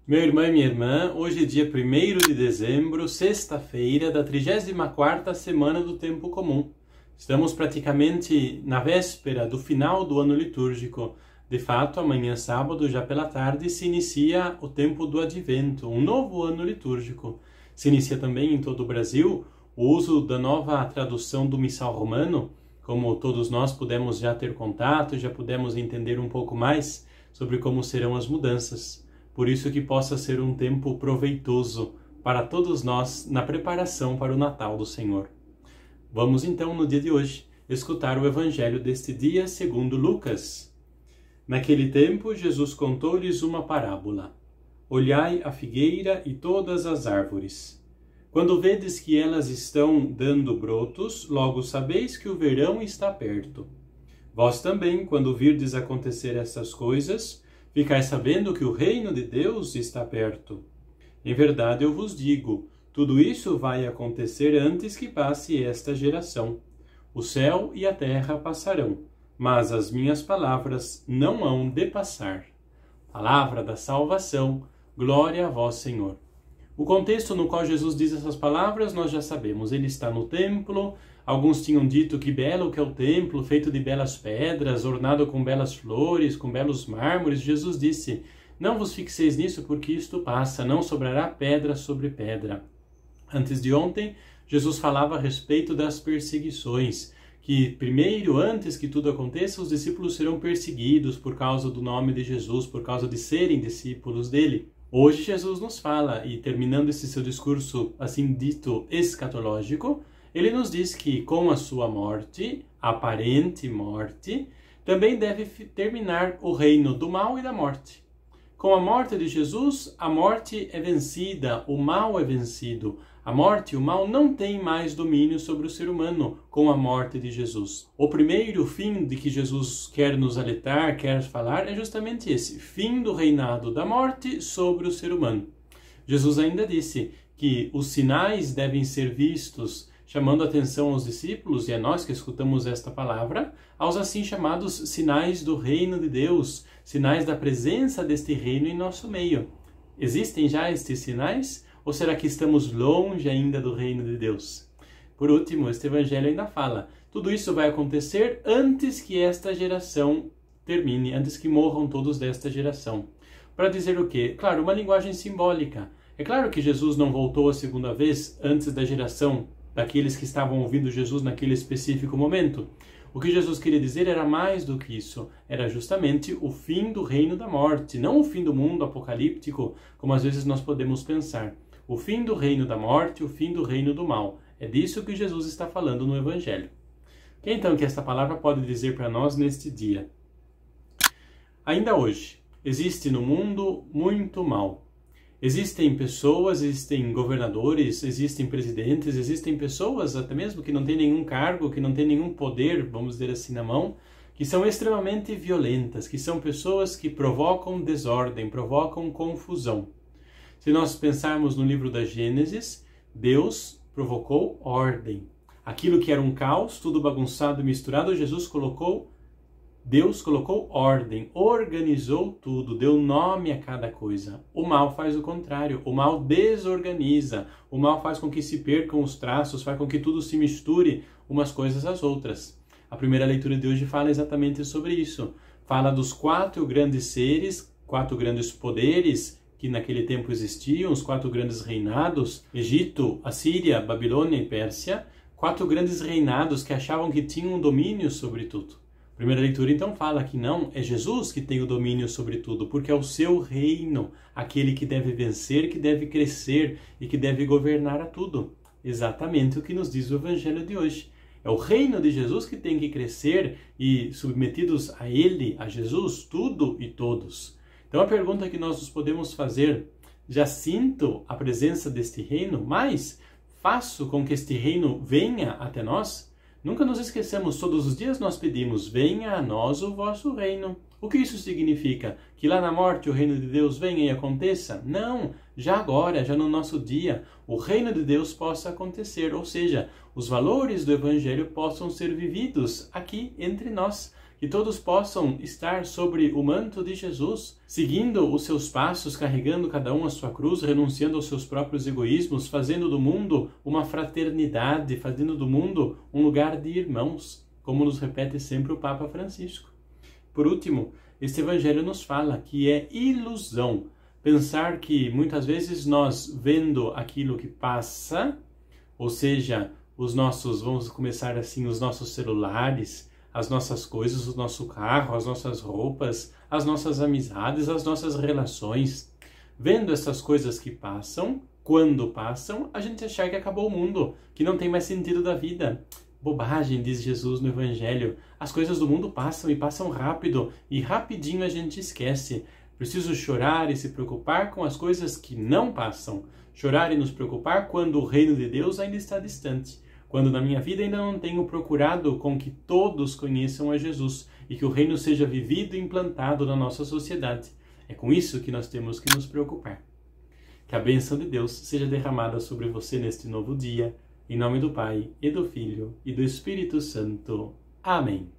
Meu irmão e minha irmã, hoje é dia 1º de dezembro, sexta-feira da 34ª semana do Tempo Comum. Estamos praticamente na véspera do final do ano litúrgico. De fato, amanhã sábado, já pela tarde, se inicia o tempo do Advento, um novo ano litúrgico. Se inicia também em todo o Brasil o uso da nova tradução do Missal Romano, como todos nós pudemos já ter contato, já pudemos entender um pouco mais sobre como serão as mudanças. Por isso que possa ser um tempo proveitoso para todos nós na preparação para o Natal do Senhor. Vamos então, no dia de hoje, escutar o Evangelho deste dia segundo Lucas. Naquele tempo, Jesus contou-lhes uma parábola. Olhai a figueira e todas as árvores. Quando vedes que elas estão dando brotos, logo sabeis que o verão está perto. Vós também, quando virdes acontecer essas coisas, ficais sabendo que o reino de Deus está perto. Em verdade eu vos digo, tudo isso vai acontecer antes que passe esta geração. O céu e a terra passarão, mas as minhas palavras não hão de passar. Palavra da salvação, glória a vós, Senhor. O contexto no qual Jesus diz essas palavras nós já sabemos. Ele está no templo. Alguns tinham dito que belo que é o templo, feito de belas pedras, ornado com belas flores, com belos mármores. Jesus disse, não vos fixeis nisso, porque isto passa, não sobrará pedra sobre pedra. Antes de ontem, Jesus falava a respeito das perseguições, que primeiro, antes que tudo aconteça, os discípulos serão perseguidos por causa do nome de Jesus, por causa de serem discípulos dele. Hoje Jesus nos fala, e terminando esse seu discurso assim dito escatológico, ele nos diz que com a sua morte, aparente morte, também deve terminar o reino do mal e da morte. Com a morte de Jesus, a morte é vencida, o mal é vencido. A morte e o mal não têm mais domínio sobre o ser humano com a morte de Jesus. O primeiro fim de que Jesus quer nos alertar, quer falar, é justamente esse, fim do reinado da morte sobre o ser humano. Jesus ainda disse que os sinais devem ser vistos, chamando a atenção aos discípulos, e a nós que escutamos esta palavra, aos assim chamados sinais do reino de Deus, sinais da presença deste reino em nosso meio. Existem já estes sinais? Ou será que estamos longe ainda do reino de Deus? Por último, este evangelho ainda fala, tudo isso vai acontecer antes que esta geração termine, antes que morram todos desta geração. Para dizer o quê? Claro, uma linguagem simbólica. É claro que Jesus não voltou a segunda vez antes da geração daqueles que estavam ouvindo Jesus naquele específico momento. O que Jesus queria dizer era mais do que isso. Era justamente o fim do reino da morte, não o fim do mundo apocalíptico, como às vezes nós podemos pensar. O fim do reino da morte, o fim do reino do mal. É disso que Jesus está falando no Evangelho. O que então que esta palavra pode dizer para nós neste dia? Ainda hoje, existe no mundo muito mal. Existem pessoas, existem governadores, existem presidentes, existem pessoas até mesmo que não têm nenhum cargo, que não têm nenhum poder, vamos dizer assim, na mão, que são extremamente violentas, que são pessoas que provocam desordem, provocam confusão. Se nós pensarmos no livro da Gênesis, Deus provocou ordem. Aquilo que era um caos, tudo bagunçado e misturado, Deus colocou ordem, organizou tudo, deu nome a cada coisa. O mal faz o contrário, o mal desorganiza, o mal faz com que se percam os traços, faz com que tudo se misture umas coisas às outras. A primeira leitura de hoje fala exatamente sobre isso. Fala dos 4 grandes seres, 4 grandes poderes que naquele tempo existiam, os 4 grandes reinados, Egito, Assíria, Babilônia e Pérsia, 4 grandes reinados que achavam que tinham um domínio sobre tudo. A primeira leitura então fala que não, é Jesus que tem o domínio sobre tudo, porque é o seu reino, aquele que deve vencer, que deve crescer e que deve governar a tudo. Exatamente o que nos diz o Evangelho de hoje. É o reino de Jesus que tem que crescer e submetidos a ele, a Jesus, tudo e todos. Então a pergunta que nós nos podemos fazer, já sinto a presença deste reino, mas faço com que este reino venha até nós? Nunca nos esqueçamos, todos os dias nós pedimos, venha a nós o vosso reino. O que isso significa? Que lá na morte o reino de Deus venha e aconteça? Não, já agora, já no nosso dia, o reino de Deus possa acontecer, ou seja, os valores do Evangelho possam ser vividos aqui entre nós. que todos possam estar sobre o manto de Jesus, seguindo os seus passos, carregando cada um a sua cruz, renunciando aos seus próprios egoísmos, fazendo do mundo uma fraternidade, fazendo do mundo um lugar de irmãos, como nos repete sempre o Papa Francisco. Por último, este Evangelho nos fala que é ilusão pensar que muitas vezes nós, vendo aquilo que passa, ou seja, vamos começar assim, os nossos celulares, as nossas coisas, o nosso carro, as nossas roupas, as nossas amizades, as nossas relações. Vendo essas coisas que passam, quando passam, a gente achar que acabou o mundo, que não tem mais sentido da vida. Bobagem, diz Jesus no Evangelho. As coisas do mundo passam e passam rápido, e rapidinho a gente esquece. Preciso chorar e se preocupar com as coisas que não passam. Chorar e nos preocupar quando o reino de Deus ainda está distante. Quando na minha vida ainda não tenho procurado com que todos conheçam a Jesus e que o reino seja vivido e implantado na nossa sociedade. É com isso que nós temos que nos preocupar. Que a bênção de Deus seja derramada sobre você neste novo dia, em nome do Pai, e do Filho, e do Espírito Santo. Amém.